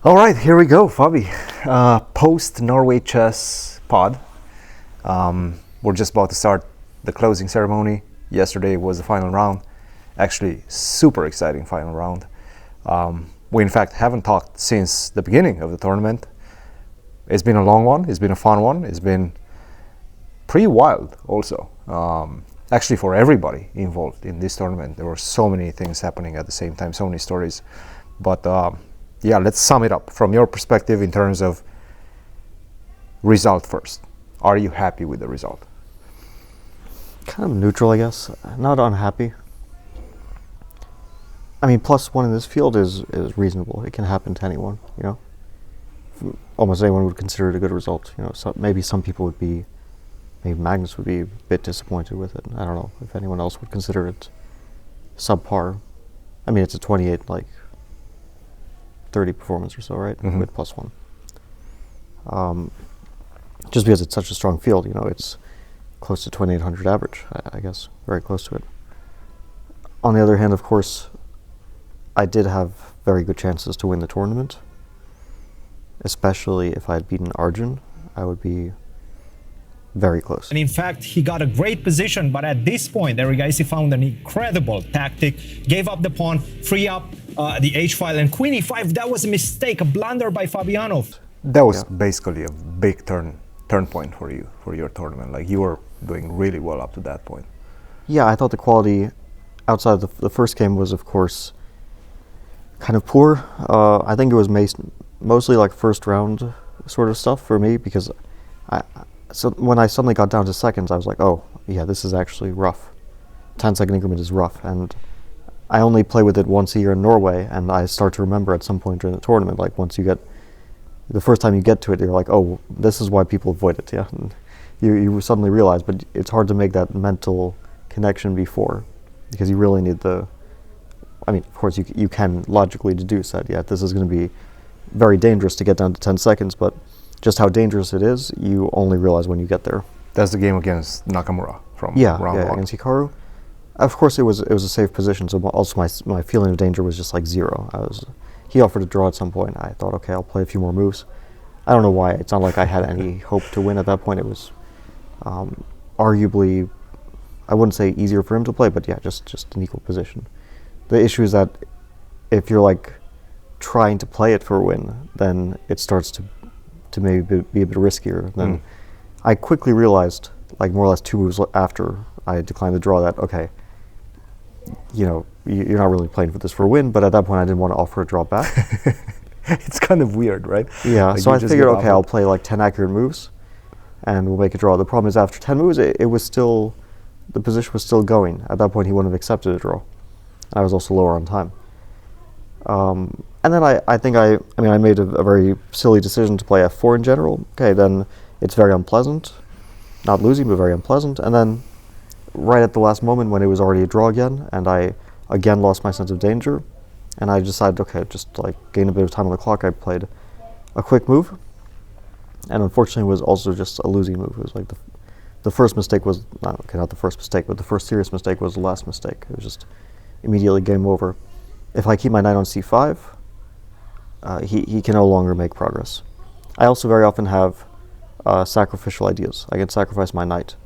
All right, here we go, Fabi. Post Norway Chess pod. We're just about to start the closing ceremony. Yesterday was the final round. Actually, super exciting final round. We in fact haven't talked since the beginning of the tournament. It's been a long one. It's been a fun one. It's been pretty wild also. Actually, for everybody involved in this tournament, there were so many things happening at the same time, so many stories. But yeah, let's sum it up from your perspective in terms of result first. Are you happy with the result? Kind of neutral, I guess. Not unhappy. I mean, +1 in this field is reasonable. It can happen to anyone, you know. Almost anyone would consider it a good result, you know. So maybe some people would be, maybe Magnus would be a bit disappointed with it. I don't know if anyone else would consider it subpar. I mean, it's a 28, like 30 performance or so, right? Mm-hmm. With +1. Just because it's such a strong field, you know, it's close to 2800 average, I guess, very close to it. On the other hand, of course, I did have very good chances to win the tournament, especially if I had beaten Arjun. I would be very close. And in fact, he got a great position, but at this point, Erigaisi found an incredible tactic, gave up the pawn, free up the h-file, and queen e5. That was a mistake, a blunder by Fabiano. That was basically a big turn point for you, for your tournament. Like, you were doing really well up to that point. Yeah, I thought the quality outside of the first game was, of course, kind of poor. I think it was mostly like first round sort of stuff for me, because so when I suddenly got down to seconds, I was like, oh, yeah, this is actually rough. 10-second increment is rough, and I only play with it once a year in Norway, and I start to remember at some point during the tournament, like once you get, the first time you get to it, you're like, oh, this is why people avoid it, yeah. And you suddenly realize, but it's hard to make that mental connection before, because you really need I mean, of course, you can logically deduce that, yeah, this is going to be very dangerous to get down to 10 seconds, but just how dangerous it is, you only realize when you get there. That's the game against Nakamura from round one. Yeah, against Hikaru. Of course, it was a safe position, so also my feeling of danger was just like zero. He offered a draw at some point. I thought, okay, I'll play a few more moves. I don't know why. It's not like I had any hope to win at that point. It was arguably, I wouldn't say easier for him to play, but yeah, just an equal position. The issue is that if you're like trying to play it for a win, then it starts to maybe be a bit riskier. Then I quickly realized, like more or less 2 moves after I declined the draw, that okay, you know, you're not really playing for this for a win, but at that point I didn't want to offer a draw back. It's kind of weird, right? Yeah, like, so I figured, okay, I'll play like 10 accurate moves and we'll make a draw. The problem is after 10 moves, it was still, the position was still going. At that point he wouldn't have accepted a draw. I was also lower on time. And then I think I made a very silly decision to play f4 in general. Okay, then it's very unpleasant. Not losing, but very unpleasant. And then right at the last moment when it was already a draw again, and I again lost my sense of danger, and I decided, okay, just like gain a bit of time on the clock, I played a quick move. And unfortunately it was also just a losing move. It was like the first mistake was, not the first mistake, but the first serious mistake was the last mistake. It was just immediately game over. If I keep my knight on c5, he can no longer make progress. I also very often have sacrificial ideas. I can sacrifice my knight,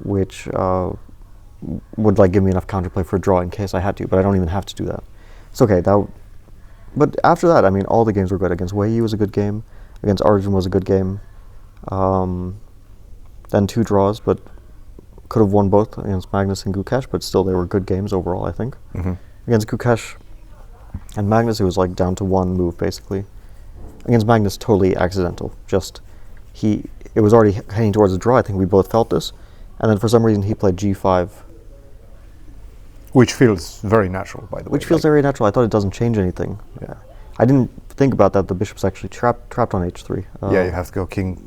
which would like give me enough counterplay for a draw in case I had to, but I don't even have to do that. It's okay. But after that, I mean, all the games were good. Against Wei Yi was a good game. Against Arjun was a good game. Then 2 draws, but could have won both against Magnus and Gukesh, but still they were good games overall, I think. Against Gukesh and Magnus, it was like down to 1 move, basically. Against Magnus, totally accidental. Just, it was already heading towards a draw. I think we both felt this. And then for some reason, he played g5. Which feels very natural, by the way. Which feels very natural. I thought it doesn't change anything. Yeah. I didn't think about that. The bishop's actually trapped on h3. Yeah, you have to go king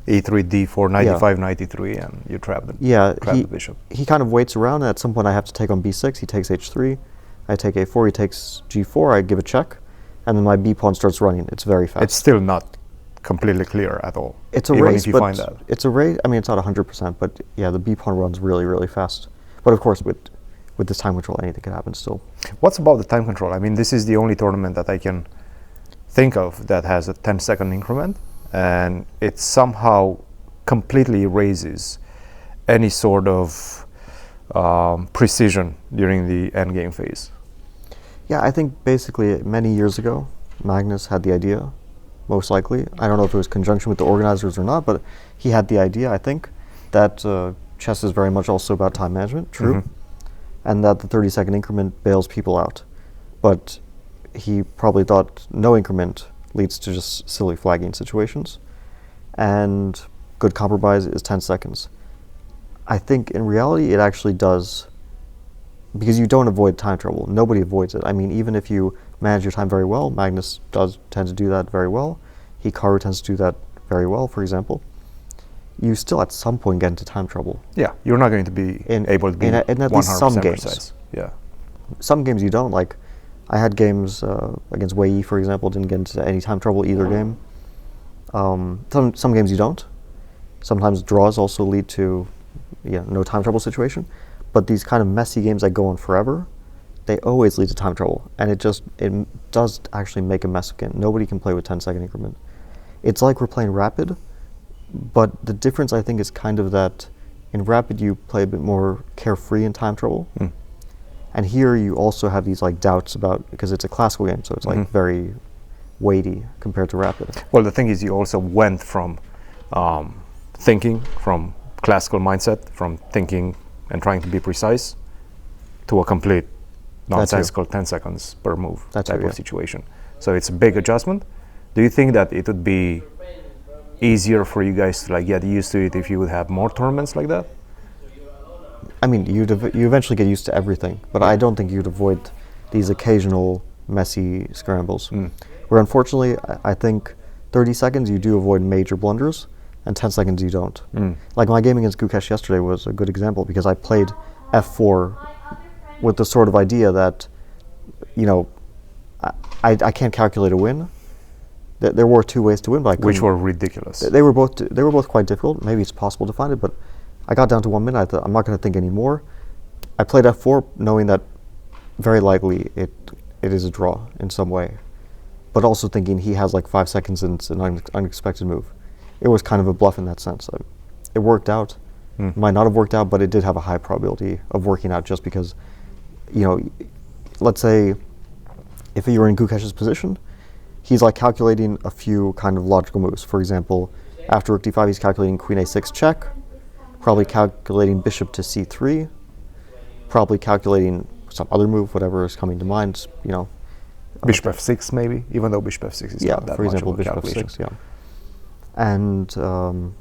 e3, d4, knight e5, knight e3, and you trap the bishop. He kind of waits around, and at some point I have to take on b6. He takes h3. I take a4. He takes g4. I give a check. And then my b pawn starts running. It's very fast. It's still not completely clear at all. It's a race, but it's a race. I mean, it's not 100%, but yeah, the b pawn runs really, really fast. But of course, with this time control, anything can happen still. What's about the time control? I mean, this is the only tournament that I can think of that has a 10-second increment, and it somehow completely erases any sort of precision during the endgame phase. Yeah, I think basically many years ago, Magnus had the idea, most likely. I don't know if it was conjunction with the organizers or not, but he had the idea, I think, that chess is very much also about time management, true, and that the 30-second increment bails people out. But he probably thought no increment leads to just silly flagging situations, and good compromise is 10 seconds. I think in reality it actually does, because you don't avoid time trouble. Nobody avoids it. I mean, even if you manage your time very well, Magnus does tend to do that very well. Hikaru tends to do that very well, for example. You still at some point get into time trouble. Yeah, you're not going to be able to be in at least some 100% games. precise. Yeah. Some games you don't. Like, I had games against Wei Yi, for example, didn't get into any time trouble either game. Some games you don't. Sometimes draws also lead to no time trouble situation. But these kind of messy games that go on forever, they always lead to time trouble. And it does actually make a mess again. Nobody can play with 10-second increment. It's like we're playing Rapid, but the difference I think is kind of that in Rapid you play a bit more carefree in time trouble. And here you also have these like doubts about, because it's a classical game, so it's like very weighty compared to Rapid. Well, the thing is, you also went from thinking, from classical mindset, from thinking and trying to be precise, to a complete nonsensical 10 seconds per move type of situation. So it's a big adjustment. Do you think that it would be easier for you guys to like get used to it if you would have more tournaments like that? I mean, you eventually get used to everything, but I don't think you'd avoid these occasional messy scrambles. Where unfortunately, I think 30 seconds you do avoid major blunders, and 10 seconds you don't. Like my game against Gukesh yesterday was a good example, because I played f4 with the sort of idea that, I can't calculate a win. There were two ways to win, but I couldn't. Which were ridiculous. They were both quite difficult. Maybe it's possible to find it, but I got down to 1 minute. I thought, I'm not going to think anymore. I played f4 knowing that very likely it is a draw in some way, but also thinking he has like 5 seconds and it's an unexpected move. It was kind of a bluff in that sense. It worked out. Might not have worked out, but it did have a high probability of working out, just because, let's say if you were in Gukesh's position, he's like calculating a few kind of logical moves. For example, after rook d5, he's calculating queen a6 check, probably calculating bishop to c3, probably calculating some other move, whatever is coming to mind, Bishop f6 maybe, even though bishop f6 is not that for much example, of a bishop calculation. f6,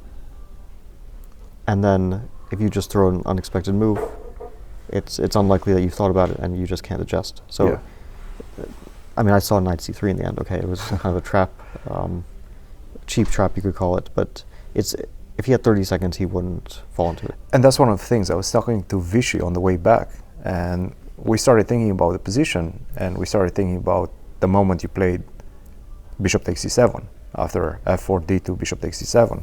and then if you just throw an unexpected move, it's unlikely that you've thought about it and you just can't adjust. So, I mean, I saw knight c3 in the end. Okay, it was kind of a trap, cheap trap you could call it, but if he had 30 seconds, he wouldn't fall into it. And that's one of the things. I was talking to Vichy on the way back, and we started thinking about the position, and we started thinking about the moment you played bishop takes c7 after f4 d2 bishop takes c7.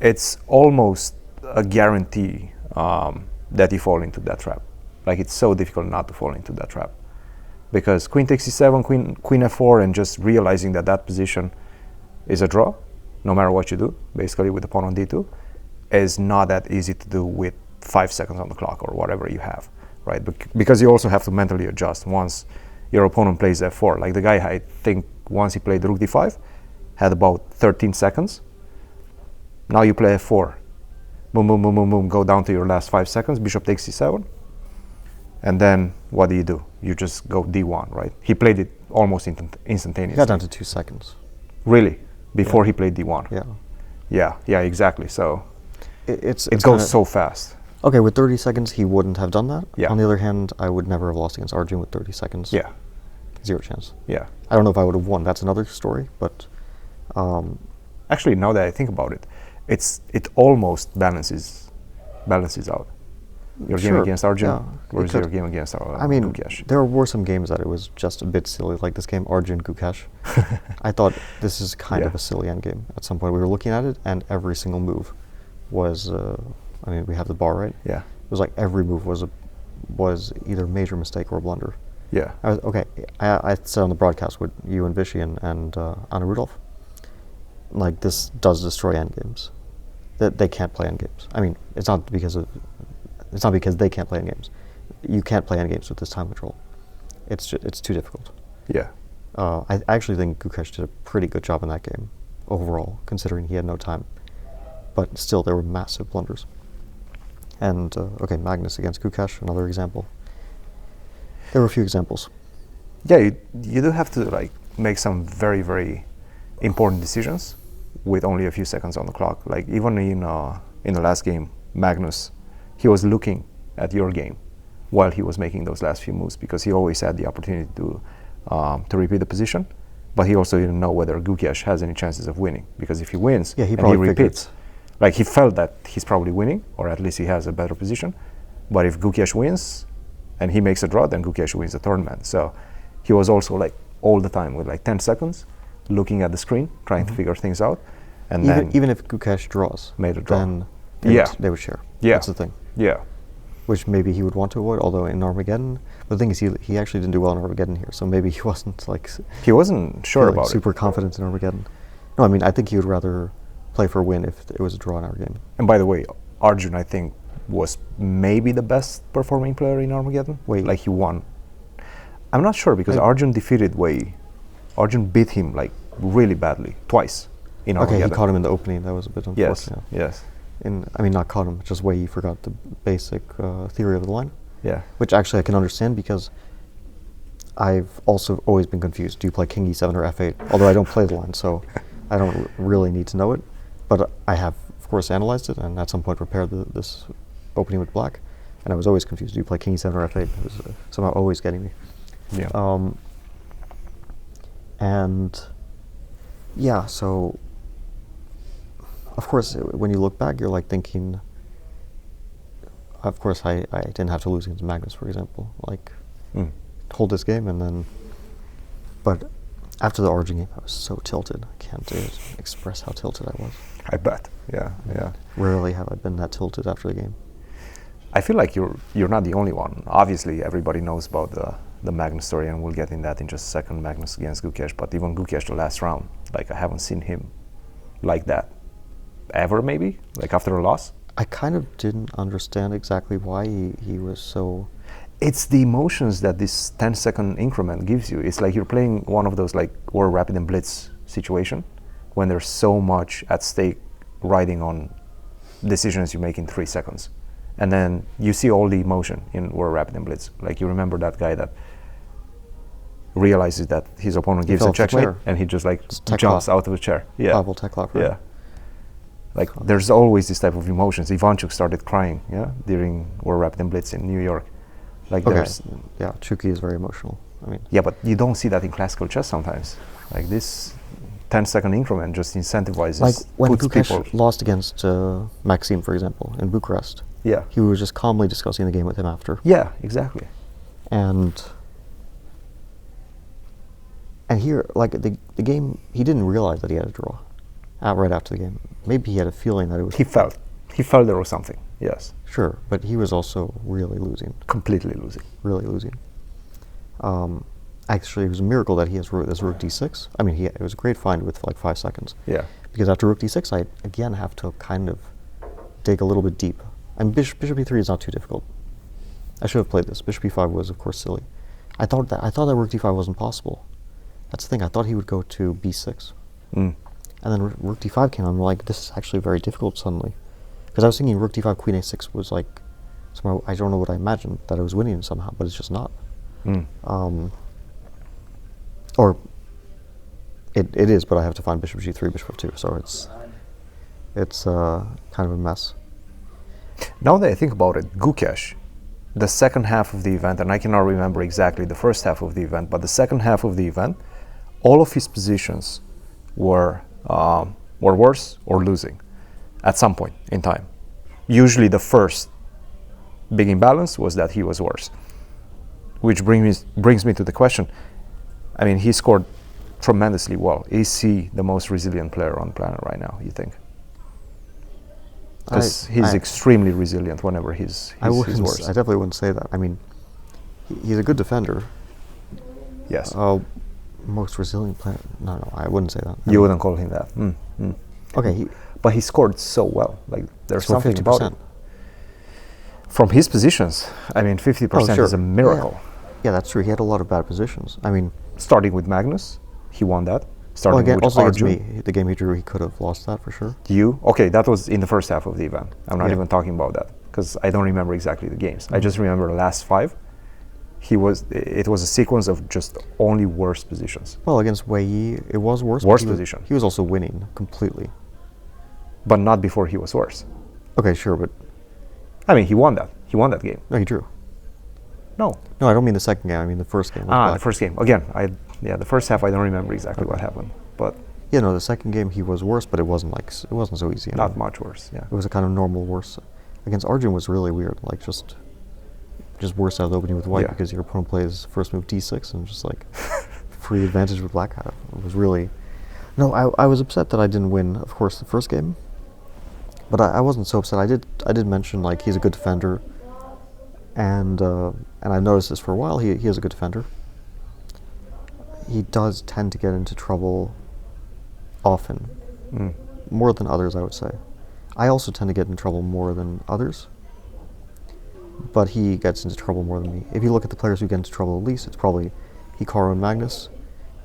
It's almost a guarantee that you fall into that trap. Like, it's so difficult not to fall into that trap, because queen takes c7, queen f4, and just realizing that position is a draw, no matter what you do, basically with the pawn on d2, is not that easy to do with 5 seconds on the clock or whatever you have, right? Because you also have to mentally adjust once your opponent plays f4. Like the guy, I think, once he played rook d5, had about 13 seconds. Now you play f4. Boom, boom, boom, boom, boom, go down to your last 5 seconds, bishop takes c7. And then what do? You just go d1, right? He played it almost instantaneously. He got down to 2 seconds. Really? Before he played d1? Yeah, exactly. So it goes so fast. Okay, with 30 seconds, he wouldn't have done that. Yeah. On the other hand, I would never have lost against Arjun with 30 seconds. Yeah. 0 chance. Yeah. I don't know if I would have won. That's another story, but... Actually, now that I think about it, it almost balances out. Your game against Arjun versus your game against Gukesh. There were some games that it was just a bit silly, like this game, Arjun Gukesh. I thought this is kind of a silly endgame. At some point we were looking at it, and every single move was, we have the bar, right? Yeah. It was like every move was either a major mistake or a blunder. Yeah. I said on the broadcast with you and Vichy and Anna Rudolph, like, this does destroy endgames. That they can't play endgames. I mean, it's not because they can't play endgames. You can't play endgames with this time control. It's too difficult. Yeah. I actually think Gukesh did a pretty good job in that game overall, considering he had no time. But still, there were massive blunders. And Magnus against Gukesh, another example. There were a few examples. Yeah, you do have to like make some very, very important decisions with only a few seconds on the clock. Like even in the last game, Magnus, he was looking at your game while he was making those last few moves, because he always had the opportunity to repeat the position, but he also didn't know whether Gukesh has any chances of winning, because if he wins he and he repeats, like he felt that he's probably winning, or at least he has a better position. But if Gukesh wins and he makes a draw, then Gukesh wins the tournament. So he was also like all the time with like 10 seconds looking at the screen, trying to figure things out. And even if Gukesh draws, made a draw, then they would share. Yeah. That's the thing. Yeah. Which maybe he would want to avoid, although in Armageddon, but the thing is he actually didn't do well in Armageddon here, so maybe he wasn't he wasn't sure about super confident in Armageddon. No, I mean, I think he would rather play for a win if it was a draw in our game. And by the way, Arjun, I think, was maybe the best performing player in Armageddon. Wei. Like he won. I'm not sure, because Arjun defeated Wei. Arjun beat him like really badly twice in Armageddon. Okay, he caught him in the opening. That was a bit unfortunate. Yes. I mean, not caught him, just Wei forgot the basic theory of the line. Yeah. Which actually I can understand, because I've also always been confused. Do you play King E7 or F8? Although I don't play the line, so I don't really need to know it. But I have, of course, analyzed it, and at some point prepared this opening with black. And I was always confused. Do you play King E7 or F8? It was somehow always getting me. Yeah. And yeah, so of course, when you look back, you're like thinking, of course, I didn't have to lose against Magnus, for example. Like, hold this game, and then, but after the Origin game, I was so tilted. I can't express how tilted I was. I bet. Yeah. Rarely have I been that tilted after the game. I feel like you're not the only one. Obviously, everybody knows about the Magnus story, and we'll get in that in just a second, Magnus against Gukesh. But even Gukesh, the last round, like I haven't seen him like that ever, maybe, like after a loss. I kind of didn't understand exactly why he was so... It's the emotions that this 10-second increment gives you. It's like you're playing one of those like War Rapid and Blitz situation, when there's so much at stake riding on decisions you make in 3 seconds. And then you see all the emotion in War Rapid and Blitz. Like you remember that guy that realizes that his opponent gives a checkmate, and he just like jumps out of the chair. Yeah. Pavel Teklov, right? Yeah. Like there's always this type of emotions. Ivanchuk started crying, during War Rapid and Blitz in New York. Like there's Chucky is very emotional. I mean, yeah, but you don't see that in classical chess sometimes. Like this 10-second increment just incentivizes. Like when puts Gukesh people lost against Maxime, for example, in Bucharest. Yeah. He was just calmly discussing the game with him after. Yeah, exactly. And here, like the game, he didn't realize that he had a draw right after the game. Maybe he had a feeling that it was... He felt there was something, yes. Sure, but he was also really losing. Completely losing. Really losing. Actually, it was a miracle that he has rook d6. I mean, it was a great find with like 5 seconds. Yeah. Because after rook d6, I again have to kind of dig a little bit deep. And bishop e3 is not too difficult. I should have played this. Bishop e5 was, of course, silly. I thought that rook d5 wasn't possible. That's the thing. I thought he would go to b6. And then rook d5 came. I'm like, this is actually very difficult suddenly. Because I was thinking rook d5, queen a6 was like, somehow, I don't know what I imagined, that I was winning somehow, but it's just not. Or it is, but I have to find bishop g3, bishop f2, so it's kind of a mess. Now that I think about it, Gukesh, the second half of the event, and I cannot remember exactly the first half of the event, but the second half of the event, all of his positions were worse or losing at some point in time. Usually the first big imbalance was that he was worse, which brings me to the question. I mean, he scored tremendously well. Is he the most resilient player on the planet right now, you think? Because he's extremely resilient whenever he's worse. I definitely wouldn't say that. I mean, he's a good defender, Yes. Most resilient player? No, I wouldn't say that. You wouldn't call him that. Okay, But he scored so well. Like there's scored something about it. 50%. From his positions, I mean, 50% sure. is a miracle. Yeah, that's true. He had a lot of bad positions. I mean, Starting with Magnus, he won that. well, Starting again, with also against Arjun, me, the game he drew, he could have lost that for sure. okay, that was in the first half of the event. I'm not Yeah. even talking about that because I don't remember exactly the games. I just remember the last 5. It was a sequence of just only worse positions. Well, against Wei Yi, it was worse. Worse but he position. He was also winning completely. But not before he was worse. Okay, sure, but I mean, he won that. He won that game. no, he drew. No. No, I don't mean the second game. I mean the first game. with The Black. first game. Again, the first half I don't remember exactly what happened, but Yeah, no, the second game he was worse, but it wasn't it wasn't so easy. I not mean, much worse. Yeah. It was a kind of normal worse. Against Arjun was really weird. Like just worse out of the opening with white Yeah. because your opponent plays first move d6 and just like free advantage with black. It was really. No, I was upset that I didn't win, of course, the first game. But I wasn't so upset. I did mention like he's a good defender, and I've noticed this for a while. He is a good defender. He does tend to get into trouble often, more than others, I would say. I also tend to get in trouble more than others, but he gets into trouble more than me. If you look at the players who get into trouble the least, it's probably Hikaru and Magnus,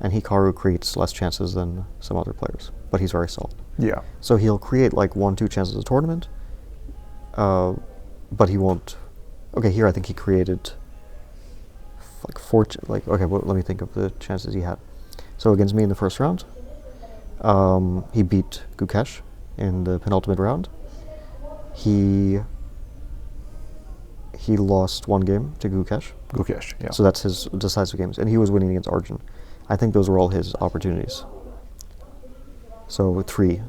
and Hikaru creates less chances than some other players, but he's very solid. Yeah. So he'll create like 1-2 chances a tournament, but he won't. Okay, here I think he created like 4. Okay, well, let me think of the chances he had. So against me in the first round, he beat Gukesh in the penultimate round. He lost 1 game to Gukesh. Gukesh, yeah. So that's his decisive games, and he was winning against Arjun. I think those were all his opportunities. So 3.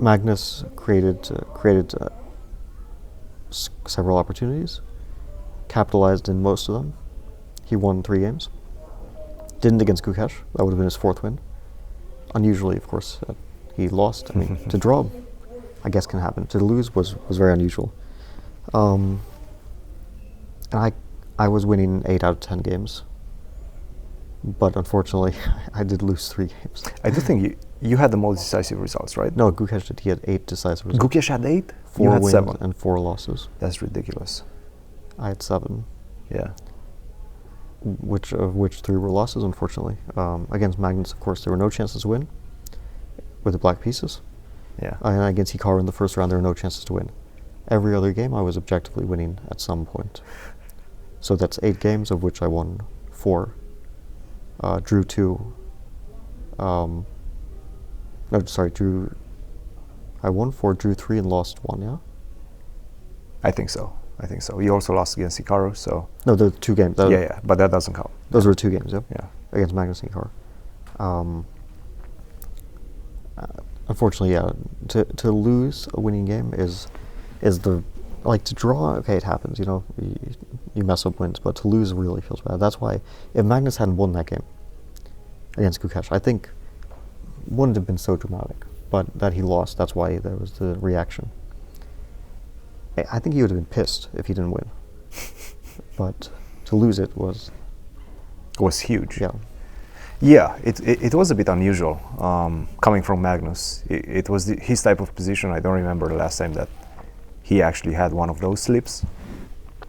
Magnus created several opportunities, capitalized in most of them. He won 3 games. Didn't against Gukesh. That would have been his 4th win. Unusually, of course, he lost. I mean, to draw, I guess, can happen. To lose was very unusual. And I was winning 8 out of 10 games. But unfortunately, I did lose 3 games. I do think you had the most decisive results, right? No, Gukesh did. He had 8 decisive results. Gukesh had 8? 4 You had wins 7. and 4 losses. That's ridiculous. I had 7, Yeah. of which 3 were losses, unfortunately. Against Magnus, of course, there were no chances to win with the black pieces. Yeah. And against Hikaru in the first round, there were no chances to win. Every other game, I was objectively winning at some point. So that's 8 games, of which I won 4. Drew 2. I won 4, drew 3, and lost 1, yeah? I think so. You also lost against Hikaru, so... No, the 2 games. Yeah, but that doesn't count. Those were 2 games, yeah? Yeah. Against Magnus and Hikaru. Unfortunately, yeah, to lose a winning game is the... Like, to draw, okay, it happens, you know, you mess up wins, but to lose really feels bad. That's why, if Magnus hadn't won that game against Gukesh, I think wouldn't have been so dramatic, but that he lost, that's why there was the reaction. I think he would have been pissed if he didn't win, but to lose it was huge. Yeah. Yeah, it was a bit unusual coming from Magnus. It was his type of position. I don't remember the last time that he actually had one of those slips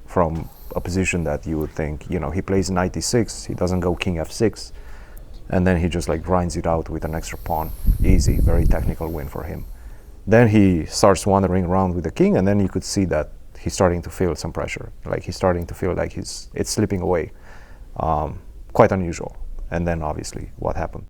from a position that you would think, you know, he plays knight e6, he doesn't go king f6, and then he just like grinds it out with an extra pawn. Easy, very technical win for him. Then he starts wandering around with the king, and then you could see that he's starting to feel some pressure. Like he's starting to feel like it's slipping away. Quite unusual. And then obviously what happened?